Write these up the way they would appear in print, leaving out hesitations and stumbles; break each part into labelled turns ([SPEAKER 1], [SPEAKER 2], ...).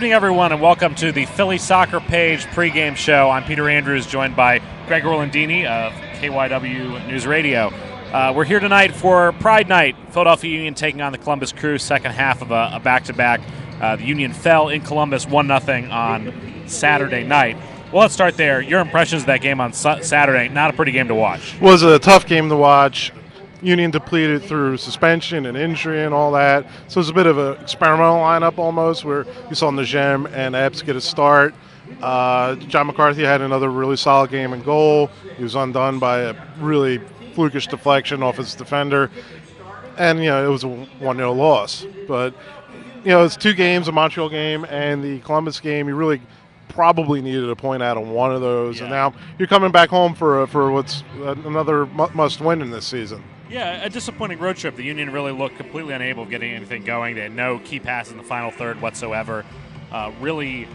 [SPEAKER 1] evening, everyone, and welcome to the Philly Soccer Page pregame show. I'm Peter Andrews, joined by Greg Orlandini of KYW News Radio. We're here tonight for Pride Night. Philadelphia Union taking on the Columbus Crew, second half of a back-to-back. The Union fell in Columbus 1-0 on Saturday night. Well, let's start there. Your impressions of that game on Saturday, not a pretty game to watch.
[SPEAKER 2] It was a tough game to watch. Union depleted through suspension and injury and all that. So it was a bit of an experimental lineup almost, where you saw Pregame and Epps get a start. John McCarthy had another really solid game in goal. He was undone by a really flukish deflection off his defender. And, it was a 1-0 loss. But, it's two games, a Montreal game and the Columbus game. You really probably needed a point out of one of those. Yeah. And now you're coming back home for what's another must-win in this season.
[SPEAKER 1] Yeah, a disappointing road trip. The Union really looked completely unable of getting anything going. They had no key pass in the final third whatsoever. Really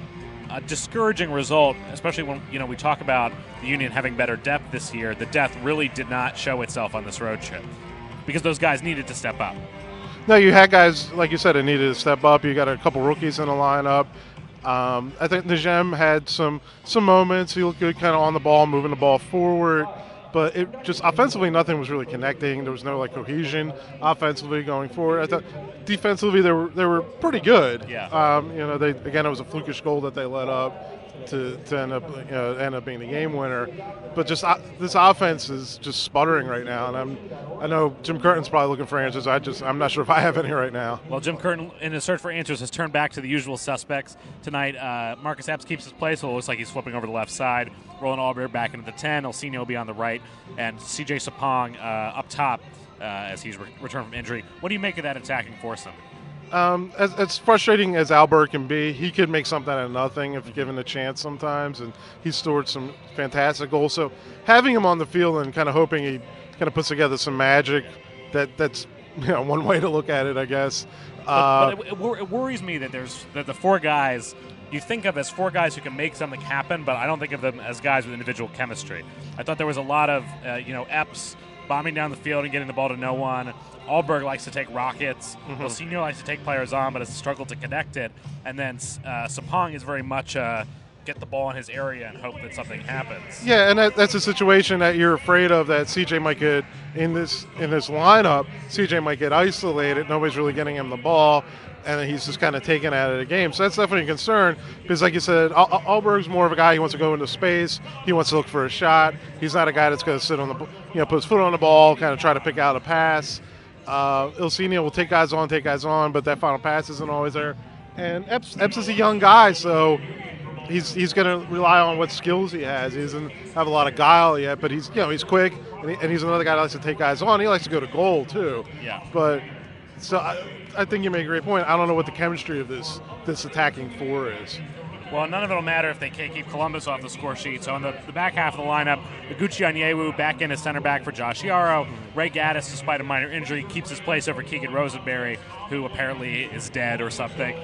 [SPEAKER 1] a discouraging result, especially when we talk about the Union having better depth this year. The depth really did not show itself on this road trip because those guys needed to step up.
[SPEAKER 2] No, you had guys, like you said, that needed to step up. You got a couple rookies in the lineup. I think Pregame had some moments. He looked good kind of on the ball, moving the ball forward. But it just offensively, nothing was really connecting. There was no cohesion offensively going forward. I thought defensively they were pretty good.
[SPEAKER 1] Yeah.
[SPEAKER 2] It was a flukish goal that they let up to end up being the game winner. But just this offense is just sputtering right now, and I know Jim Curtin's probably looking for answers. I'm not sure if I have any right now.
[SPEAKER 1] Well, Jim Curtin, in his search for answers, has turned back to the usual suspects tonight. Marcus Epps keeps his place, so it looks like he's flipping over the left side. Roland Albright back into the 10. Elsinio will be on the right, and CJ Sapong up top as he's returned from injury. What do you make of that attacking foursome?
[SPEAKER 2] As frustrating as Albert can be, he could make something out of nothing if given a chance sometimes, and he's scored some fantastic goals. So having him on the field and kind of hoping he kind of puts together some magic, that's one way to look at it, I guess.
[SPEAKER 1] But it worries me that the four guys you think of as four guys who can make something happen, but I don't think of them as guys with individual chemistry. I thought there was a lot of Epps bombing down the field and getting the ball to no one. Alberg likes to take rockets. Elsinio likes to take players on, but has struggled to connect it. And then Sapong is very much get the ball in his area and hope that something happens.
[SPEAKER 2] Yeah, and that's a situation that you're afraid of, that CJ might get in this lineup. CJ might get isolated. Nobody's really getting him the ball, and then he's just kind of taken out of the game. So that's definitely a concern because, like you said, Alberg's more of a guy who wants to go into space. He wants to look for a shot. He's not a guy that's going to sit on the, put his foot on the ball, kind of try to pick out a pass. Elsinio will take guys on, but that final pass isn't always there. And Epps is a young guy, so he's going to rely on what skills he has. He doesn't have a lot of guile yet, but he's quick, and he's another guy that likes to take guys on. He likes to go to goal too.
[SPEAKER 1] Yeah.
[SPEAKER 2] But so I think you make a great point. I don't know what the chemistry of this attacking four is.
[SPEAKER 1] Well, none of it will matter if they can't keep Columbus off the score sheet. So on the back half of the lineup, Gucci Onyewu back in as center back for Josh Yarrow. Ray Gaddis, despite a minor injury, keeps his place over Keegan Rosenberry, who apparently is dead or something.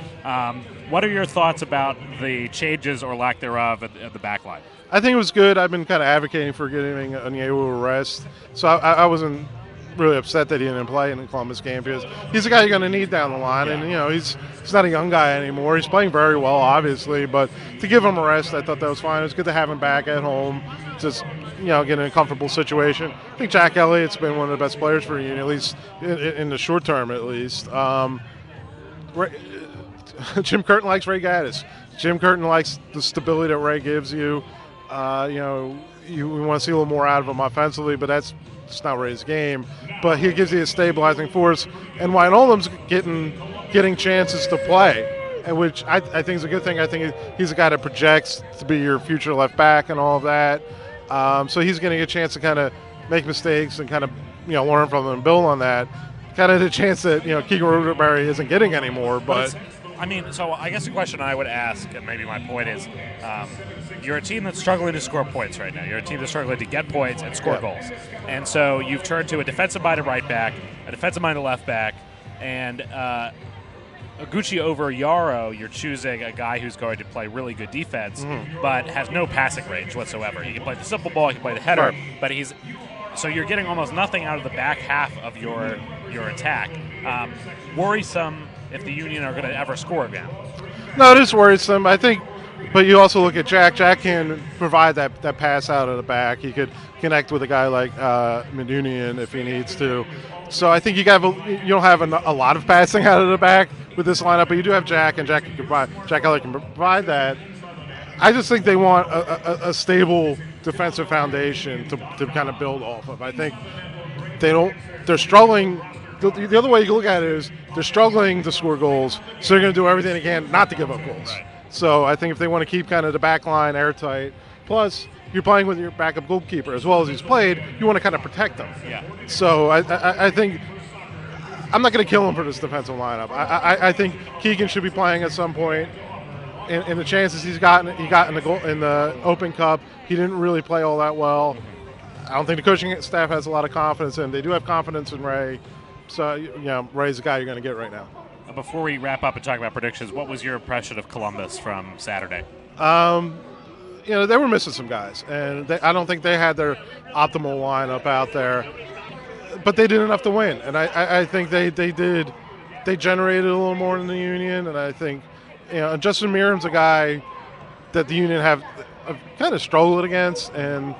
[SPEAKER 1] What are your thoughts about the changes or lack thereof at the back line?
[SPEAKER 2] I think it was good. I've been kind of advocating for giving Onyewu a rest. So I wasn't really upset that he didn't play in the Columbus game because he's a guy you're going to need down the line. Yeah. And, he's not a young guy anymore. He's playing very well, obviously, but to give him a rest, I thought that was fine. It was good to have him back at home, just, get in a comfortable situation. I think Jack Elliott's been one of the best players for Union, at least in the short term, at least. Jim Curtin likes Ray Gaddis. Jim Curtin likes the stability that Ray gives you. We want to see a little more out of him offensively, but that's it's not Ray's game. But he gives you a stabilizing force, and Wijnaldum's getting chances to play, and which I think is a good thing. I think he's a guy that projects to be your future left back and all of that. So he's going to get a chance to kind of make mistakes and kind of learn from them and build on that. Kind of the chance that Keegan Rosenberry isn't getting anymore, but.
[SPEAKER 1] So I guess the question I would ask, and maybe my point is, you're a team that's struggling to score points right now. You're a team that's struggling to get points and score goals. And so you've turned to a defensive-minded right back, a defensive-minded left back, and Gucci over Yarrow, you're choosing a guy who's going to play really good defense, but has no passing range whatsoever. He can play the simple ball, he can play the header, but so you're getting almost nothing out of the back half of your attack. Worrisome if the Union are going to ever score again.
[SPEAKER 2] No, it is worrisome. I think, but you also look at Jack. Jack can provide that pass out of the back. He could connect with a guy like Medunian if he needs to. So I think you don't have a lot of passing out of the back with this lineup, but you do have Jack, and Jack Elliott can provide that. I just think they want a stable defensive foundation to kind of build off of. I think they're struggling. The other way you can look at it is they're struggling to score goals, so they're going to do everything they can not to give up goals.
[SPEAKER 1] Right.
[SPEAKER 2] So I think if they want to keep kind of the back line airtight, plus you're playing with your backup goalkeeper as well as he's played, you want to kind of protect them.
[SPEAKER 1] Yeah.
[SPEAKER 2] So I think I'm not going to kill him for this defensive lineup. I think Keegan should be playing at some point. In the chances he got in the goal in the Open Cup, he didn't really play all that well. I don't think the coaching staff has a lot of confidence in him. They do have confidence in Ray. So, Ray's the guy you're going to get right now.
[SPEAKER 1] Before we wrap up and talk about predictions, what was your impression of Columbus from Saturday?
[SPEAKER 2] They were missing some guys, and I don't think they had their optimal lineup out there. But they did enough to win, and I think they did. They generated a little more than the Union, and I think Justin Miriam's a guy that the Union have kind of struggled against, and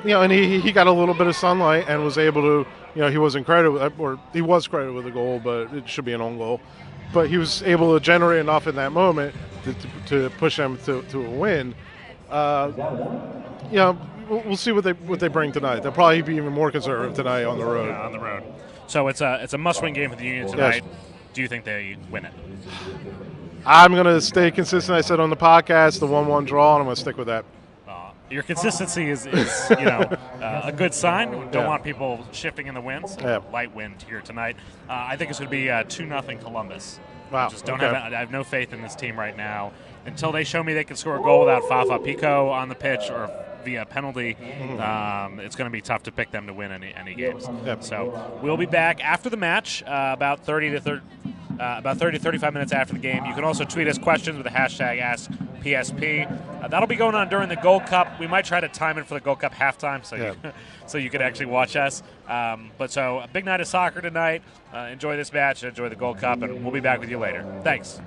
[SPEAKER 2] and he got a little bit of sunlight and was able to. He wasn't credited, or he was credited with a goal, but it should be an own goal. But he was able to generate enough in that moment to push them to a win. We'll see what they bring tonight. They'll probably be even more conservative tonight on the road.
[SPEAKER 1] Yeah, on the road. So it's a must-win game for the Union tonight.
[SPEAKER 2] Yes.
[SPEAKER 1] Do you think they win it?
[SPEAKER 2] I'm going to stay consistent. I said on the podcast, the 1-1 draw, and I'm going to stick with that.
[SPEAKER 1] Your consistency is a good sign. Don't want people shifting in the winds.
[SPEAKER 2] Yeah.
[SPEAKER 1] Light wind here tonight. I think it's going to be 2-0 Columbus.
[SPEAKER 2] Wow.
[SPEAKER 1] I have no faith in this team right now. Until they show me they can score a goal without Fafa Pico on the pitch or via penalty, it's going to be tough to pick them to win any games.
[SPEAKER 2] Yep.
[SPEAKER 1] So we'll be back after the match, about 30 to 35 minutes after the game. You can also tweet us questions with the hashtag AskPSP. That'll be going on during the Gold Cup. We might try to time it for the Gold Cup halftime so you could actually watch us. But a big night of soccer tonight. Enjoy this match, enjoy the Gold Cup, and we'll be back with you later. Thanks.